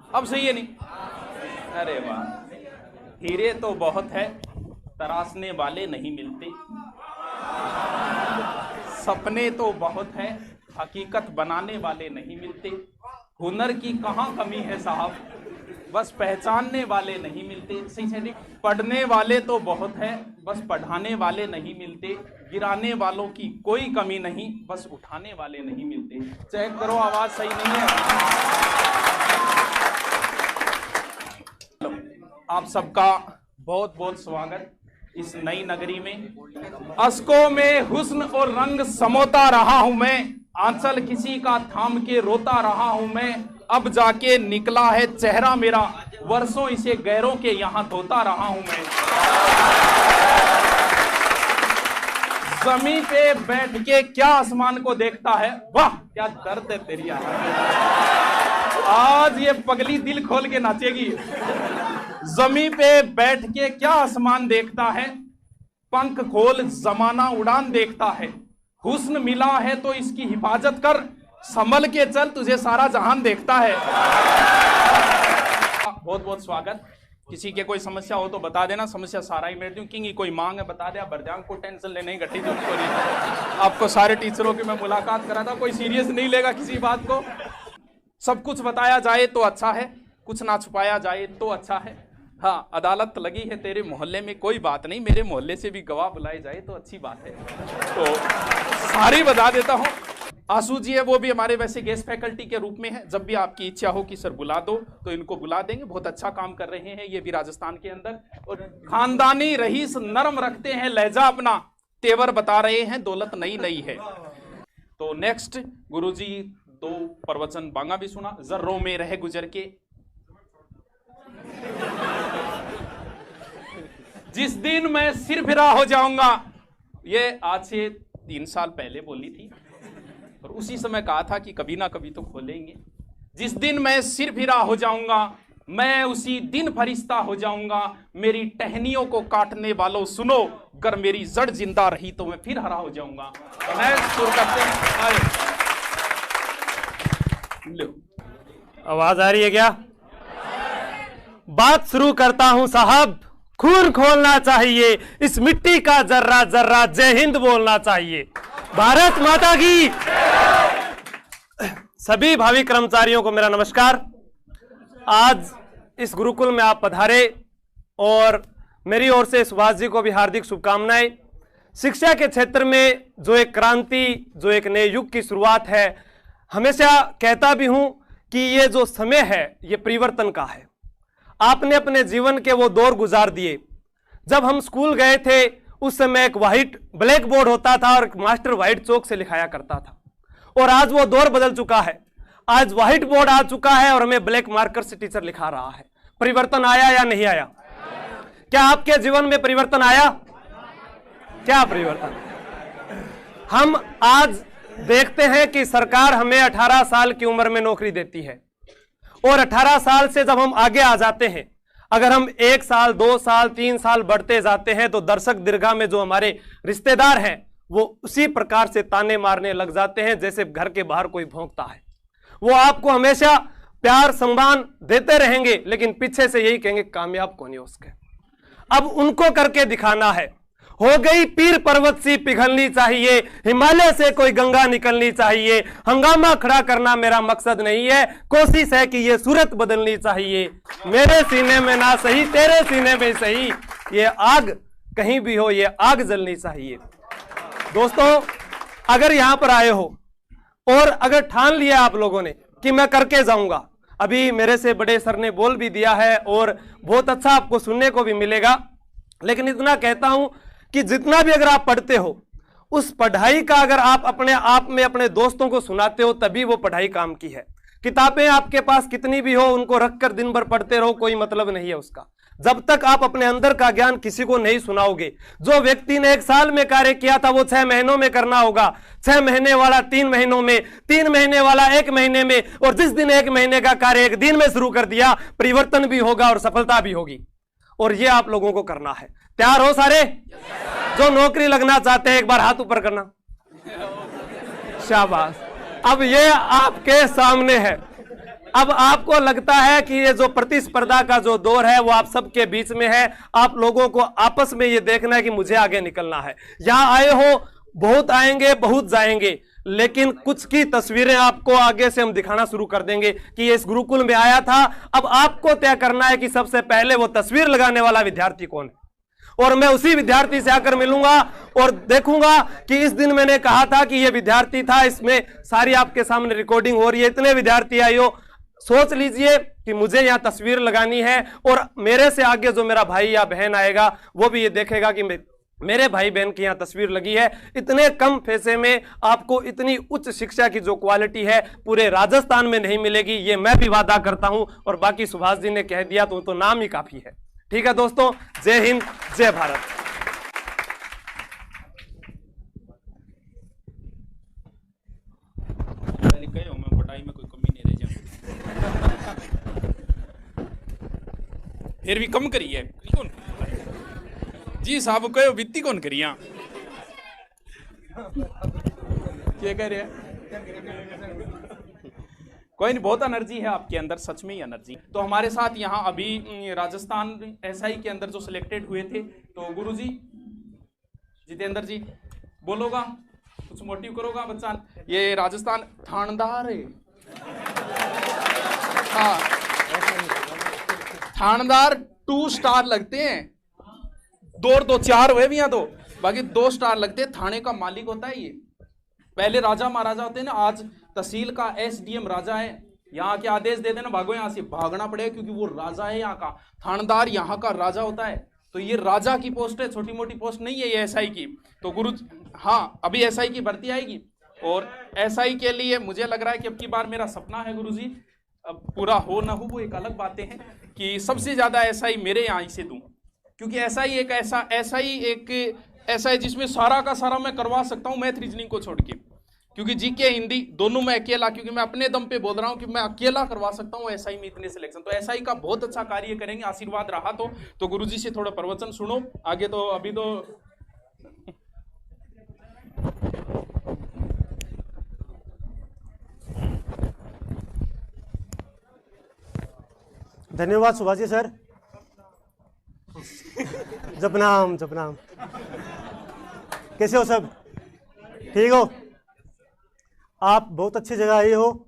अब सही है नहीं? अरे वाह, हीरे तो बहुत है, तराशने वाले नहीं मिलते। सपने तो बहुत है, हकीकत बनाने वाले नहीं मिलते। हुनर की कहाँ कमी है साहब, बस पहचानने वाले नहीं मिलते। सही से पढ़ने वाले तो बहुत है, बस पढ़ाने वाले नहीं मिलते। गिराने वालों की कोई कमी नहीं, बस उठाने वाले नहीं मिलते। चेक करो, आवाज सही नहीं है। आप सबका बहुत बहुत स्वागत इस नई नगरी में। अश्कों में हुस्न और रंग समोता रहा हूं मैं, आंचल किसी का थाम के रोता रहा हूं मैं। अब जाके निकला है चेहरा मेरा, वर्षों इसे गैरों के यहां धोता रहा हूं मैं। जमीन पे बैठ के क्या आसमान को देखता है, वाह क्या दर्द है तेरी। आज ये पगली दिल खोल के नाचेगी। जमीन पे बैठ के क्या आसमान देखता है, पंख खोल जमाना उड़ान देखता है। हुस्न मिला है तो इसकी हिफाजत कर, संभल के चल तुझे सारा जहान देखता है। बहुत बहुत स्वागत। किसी के कोई समस्या हो तो बता देना, समस्या सारा ही मेट दूं। किंग कोई मांग है बता दे, बरजांग को टेंशन लेने की घटी। आपको सारे टीचरों की मैं मुलाकात करा था, कोई सीरियस नहीं लेगा किसी बात को। सब कुछ बताया जाए तो अच्छा है, कुछ ना छुपाया जाए तो अच्छा है। हाँ, अदालत लगी है तेरे मोहल्ले में, कोई बात नहीं, मेरे मोहल्ले से भी गवाह बुलाए जाए तो अच्छी बात है। तो सारी बता देता हूँ। आंसू जी है, वो भी हमारे वैसे गेस्ट फैकल्टी के रूप में है। जब भी आपकी इच्छा हो कि सर बुला दो तो इनको बुला देंगे। बहुत अच्छा काम कर रहे हैं ये भी राजस्थान के अंदर। और खानदानी रईस नरम रखते हैं लहजा अपना, तेवर बता रहे हैं दौलत नई नई है। तो नेक्स्ट गुरुजी 2 प्रवचन बांगा भी सुना। जर्रों में रह गुजर के, जिस दिन मैं सिर फिरा हो जाऊंगा, ये आज से 3 साल पहले बोली थी और उसी समय कहा था कि कभी ना कभी तो खोलेंगे। जिस दिन मैं सिर फिरा हो जाऊंगा, मैं उसी दिन फरिश्ता हो जाऊंगा। मेरी टहनियों को काटने वालों सुनो, अगर मेरी जड़ जिंदा रही तो मैं फिर हरा हो जाऊंगा। तो मैं शुरू करते हैं। आवाज आ रही है क्या? बात शुरू करता हूं साहब। खून खोलना चाहिए, इस मिट्टी का जर्रा जर्रा जय हिंद बोलना चाहिए। भारत माता की। सभी भावी कर्मचारियों को मेरा नमस्कार। आज इस गुरुकुल में आप पधारे और मेरी ओर से सुभाष जी को भी हार्दिक शुभकामनाएं। शिक्षा के क्षेत्र में जो एक क्रांति, जो एक नए युग की शुरुआत है, हमेशा कहता भी हूं कि ये जो समय है ये परिवर्तन का है। आपने अपने जीवन के वो दौर गुजार दिए। जब हम स्कूल गए थे उस समय एक ब्लैक बोर्ड होता था और मास्टर व्हाइट चौक से लिखाया करता था, और आज वो दौर बदल चुका है। आज व्हाइट बोर्ड आ चुका है और हमें ब्लैक मार्कर से टीचर लिखा रहा है। परिवर्तन आया या नहीं आया? क्या आपके जीवन में परिवर्तन आया? क्या परिवर्तन? हम आज देखते हैं कि सरकार हमें 18 साल की उम्र में नौकरी देती है, और 18 साल से जब हम आगे आ जाते हैं, अगर हम 1 साल 2 साल 3 साल बढ़ते जाते हैं तो दर्शक दीर्घा में जो हमारे रिश्तेदार हैं वो उसी प्रकार से ताने मारने लग जाते हैं जैसे घर के बाहर कोई भौंकता है। वो आपको हमेशा प्यार सम्मान देते रहेंगे, लेकिन पीछे से यही कहेंगे कामयाब कौन है उसके। अब उनको करके दिखाना है। हो गई पीर पर्वत सी पिघलनी चाहिए, हिमालय से कोई गंगा निकलनी चाहिए। हंगामा खड़ा करना मेरा मकसद नहीं है, कोशिश है कि ये सूरत बदलनी चाहिए। मेरे सीने में ना सही तेरे सीने में सही, ये आग कहीं भी हो ये आग जलनी चाहिए। दोस्तों, अगर यहां पर आए हो और अगर ठान लिया आप लोगों ने कि मैं करके जाऊंगा, अभी मेरे से बड़े सर ने बोल भी दिया है और बहुत अच्छा आपको सुनने को भी मिलेगा, लेकिन इतना कहता हूं कि जितना भी अगर आप पढ़ते हो, उस पढ़ाई का अगर आप अपने आप में अपने दोस्तों को सुनाते हो तभी वो पढ़ाई काम की है। किताबें आपके पास कितनी भी हो, उनको रखकर दिन भर पढ़ते रहो, कोई मतलब नहीं है उसका। जब तक आप अपने अंदर का ज्ञान किसी को नहीं सुनाओगे, जो व्यक्ति ने 1 साल में कार्य किया था वो 6 महीनों में करना होगा, 6 महीने वाला 3 महीनों में, 3 महीने वाला 1 महीने में, और जिस दिन 1 महीने का कार्य 1 दिन में शुरू कर दिया, परिवर्तन भी होगा और सफलता भी होगी। और ये आप लोगों को करना है। तैयार हो सारे? जो नौकरी लगना चाहते हैं एक बार हाथ ऊपर करना। शाबाश। अब ये आपके सामने है, अब आपको लगता है कि ये जो प्रतिस्पर्धा का जो दौर है वो आप सबके बीच में है, आप लोगों को आपस में ये देखना है कि मुझे आगे निकलना है। यहां आए हो, बहुत आएंगे बहुत जाएंगे, लेकिन कुछ की तस्वीरें आपको आगे से हम दिखाना शुरू कर देंगे कि ये इस गुरुकुल में आया था। अब आपको तय करना है कि सबसे पहले वो तस्वीर लगाने वाला विद्यार्थी कौन है, और मैं उसी विद्यार्थी से आकर मिलूंगा और देखूंगा कि इस दिन मैंने कहा था कि ये विद्यार्थी था। इसमें सारी आपके सामने रिकॉर्डिंग हो रही है, इतने विद्यार्थी आए हो। सोच लीजिए कि मुझे यहां तस्वीर लगानी है, और मेरे से आगे जो मेरा भाई या बहन आएगा वो भी ये देखेगा कि मेरे भाई बहन की यहां तस्वीर लगी है। इतने कम पैसे में आपको इतनी उच्च शिक्षा की जो क्वालिटी है पूरे राजस्थान में नहीं मिलेगी, ये मैं भी वादा करता हूं। और बाकी सुभाष जी ने कह दिया तो नाम ही काफी है। ठीक है दोस्तों, जय हिंद, जय भारत। पढ़ाई में कोई कमी नहीं रह फिर भी कम करी है कौन जी साहब, कहो वित्ती कौन करी क्या कह रहे हैं? कोई नहीं, बहुत एनर्जी है आपके अंदर, सच में ही एनर्जी। तो हमारे साथ यहाँ अभी राजस्थान एसआई के अंदर जो सिलेक्टेड हुए थे, तो गुरुजी जितेंद्र जी बोलोगा, कुछ मोटिव करोगा बच्चा? ये राजस्थान थानेदार है, हाँ थानेदार 2 स्टार लगते हैं, 2 4 हुए भी यहाँ तो, बाकी 2 स्टार लगते हैं। थाने का मालिक होता है ये, पहले राजा महाराजा होते हैं ना, आज तहसील का एसडीएम राजा है। यहाँ के आदेश दे देना भागो यहाँ से, भागना पड़ेगा क्योंकि वो राजा है यहाँ का। थानेदार यहाँ का राजा होता है, तो ये राजा की पोस्ट है, छोटी मोटी पोस्ट नहीं है ये एसआई की। तो गुरु हाँ, अभी एसआई की भर्ती आएगी, और एसआई के लिए मुझे लग रहा है कि अब की बार मेरा सपना है गुरुजी, अब पूरा हो ना हो वो एक अलग बातें हैं, कि सबसे ज्यादा एसआई मेरे यहाँ से दूं, क्योंकि एसआई एक ऐसा है जिसमें सारा का सारा मैं करवा सकता हूँ, मैथ रीजनिंग को छोड़ के, क्योंकि जीके हिंदी दोनों में अकेला, क्योंकि मैं अपने दम पे बोल रहा हूँ कि मैं अकेला करवा सकता हूँ एसआई में इतने सिलेक्शन। तो एसआई का बहुत अच्छा कार्य करेंगे, आशीर्वाद रहा तो गुरुजी से थोड़ा प्रवचन सुनो आगे। तो अभी तो धन्यवाद सुभाष जी सर। जपनाम जपनाम। कैसे हो सब? ठीक हो? आप बहुत अच्छी जगह आए हो,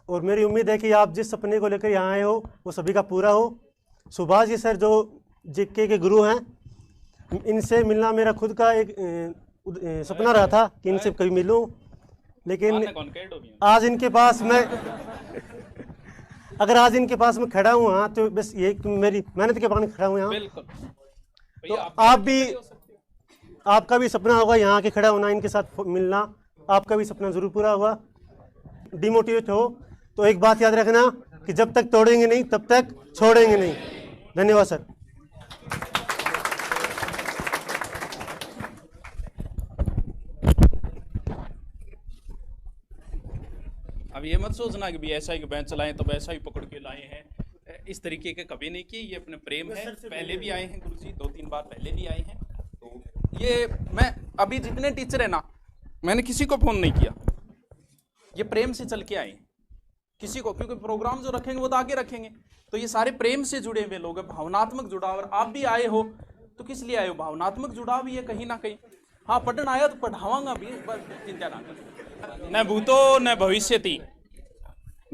और मेरी उम्मीद है कि आप जिस सपने को लेकर यहाँ आए हो वो सभी का पूरा हो। सुभाष जी सर जो जीके के गुरु हैं, इनसे मिलना मेरा खुद का एक सपना रहा था कि इनसे कभी मिलूं, लेकिन आज इनके पास मैं अगर आज इनके पास मैं खड़ा हूँ हाँ, तो बस ये मेरी मेहनत के कारण खड़ा हूँ यहाँ। तो आप भी, आपका भी सपना होगा यहाँ के खड़ा होना, इनके साथ मिलना, आपका भी सपना जरूर पूरा होगा। डिमोटिवेट हो तो एक बात याद रखना कि जब तक तोड़ेंगे नहीं तब तक छोड़ेंगे नहीं। धन्यवाद सर। अब ये मत सोचना कि भी ऐसा ही बैंच चलाएं तो वैसा ही पकड़ के लाए हैं, इस तरीके के कभी नहीं किए। ये अपने प्रेम है, पहले भी आए हैं गुरुजी, 2-3 बार पहले भी आए हैं। तो ये मैं अभी जितने टीचर है ना, मैंने किसी को फोन नहीं किया, ये प्रेम से चल के आए किसी को, क्योंकि प्रोग्राम जो रखेंगे वो तो आगे रखेंगे। तो ये सारे प्रेम से जुड़े हुए लोग हैं, भावनात्मक जुड़ाव। और आप भी आए हो तो किस लिए आए हो? भावनात्मक जुड़ाव भी है कहीं ना कहीं। हाँ, पढ़ना आया तो पढ़ावांगा भी, बस चिंता ना कर। न भूतो न भविष्यति,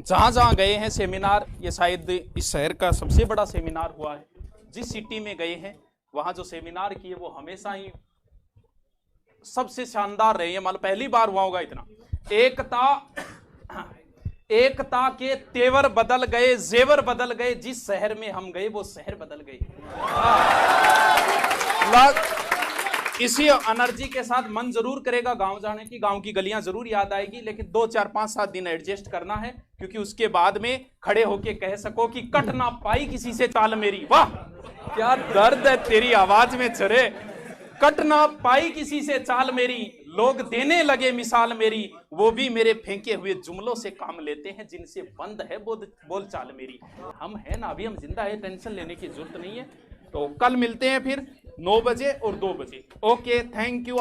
जहां जहां गए हैं सेमिनार, ये शायद इस शहर का सबसे बड़ा सेमिनार हुआ है। जिस सिटी में गए हैं वहां जो सेमिनार किए वो हमेशा ही सबसे शानदार रहे हैं। मान लो पहली बार हुआ होगा इतना। एकता के तेवर बदल गए, जेवर बदल गए, जिस शहर में हम गए वो शहर बदल गए। इसी एनर्जी के साथ मन जरूर करेगा गांव जाने की, गांव की गलियां जरूर याद आएगी, लेकिन 2 4 5 7 दिन एडजस्ट करना है, क्योंकि उसके बाद में खड़े होके कह सको कि कट ना पाई किसी से चाल मेरी। वाह क्या दर्द है तेरी आवाज में चरे। कट ना पाई किसी से चाल मेरी, लोग देने लगे मिसाल मेरी, वो भी मेरे फेंके हुए जुमलों से काम लेते हैं, जिनसे बंद है बोल चाल मेरी। हम है ना, अभी हम जिंदा है, टेंशन लेने की जरूरत नहीं है। तो कल मिलते हैं फिर 9 बजे और 2 बजे। Okay, thank you.